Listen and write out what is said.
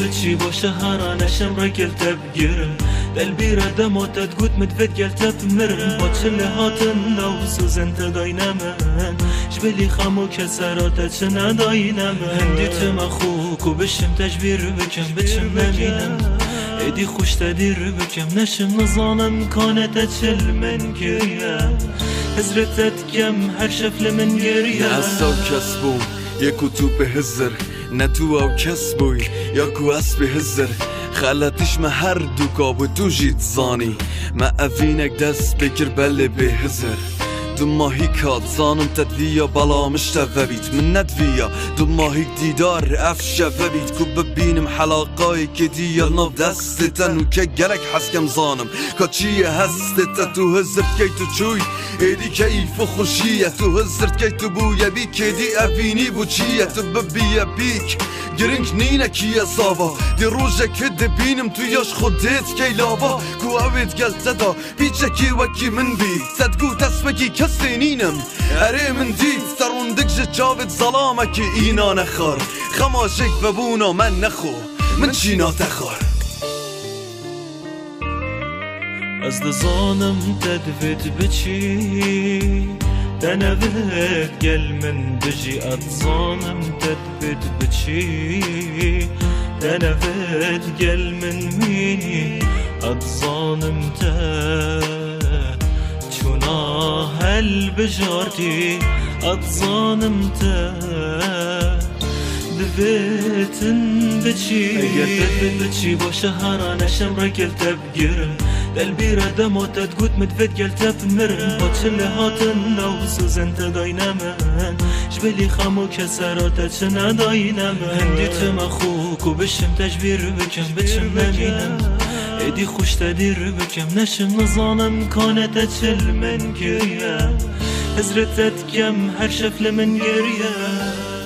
بچی باشه هرانشم را گلت بگیرم دل بیرده موتت گوت مدفت گلت بمرم با چله هاتن دو سوزن تداینمن جبلی خمو کسرات چه نداینمن هندی تمخو کو بشم تجبیر بکم بچم نمینم ایدی خوش تدیر بکم نشم نظانم کانت چل من گریم حضرتت کم هر شفل من گریم ناسا کس بو یکو تو به هزر نه تو او کس بوی یکو اس به هزر خلتش ما هر دو کابو تو جیت زانی ما اوینک دست بکر بله به هزر دو ماهی کات زانم تدویا بلا مشتوه بیت من ندویا دو ماهی دیدار افشوه بیت کو ببینم حلاقای که دیا نو دستتن و که گلک حسکم زانم که چیه هستت تو هزرت که تو چوی ایدی کیف و خوشیه تو هزرت که تو بویا بی که دی اوینی بو چیه تو ببیا بیک گرنگ نینه کیه زاوا دی روژه که دی بینم تو یاش خودت که لابا کو اوید گلت دا بیچه کی وکی من بی تدگو تسمکی کسینینم اره من دید سروندک جه چاوت ظلامه که اینا نخار خماشک ببونا من نخو من چینا تخار از دزانم تدفت بچی تنفت گل من بجي أتظانم تدبت بتشي تنفت قل من ميني أتظانم شونا هل بجارتي أتظانم دفتن بتشي دفت بتشي بوشهر أنا شمرة قلت بقرم دل بیرده موتت گوت مدفت گلت بمرم با چله هاتن دو سوزن تداینمن جبلی خمو کسرات چه نداینمن هندی تمخو کو بشم تجبیر بکم بچم نمینم ایدی خوش تدیر بکم نشم نظانم کانت چل من گریم حضرتت کم هر شفل من گریم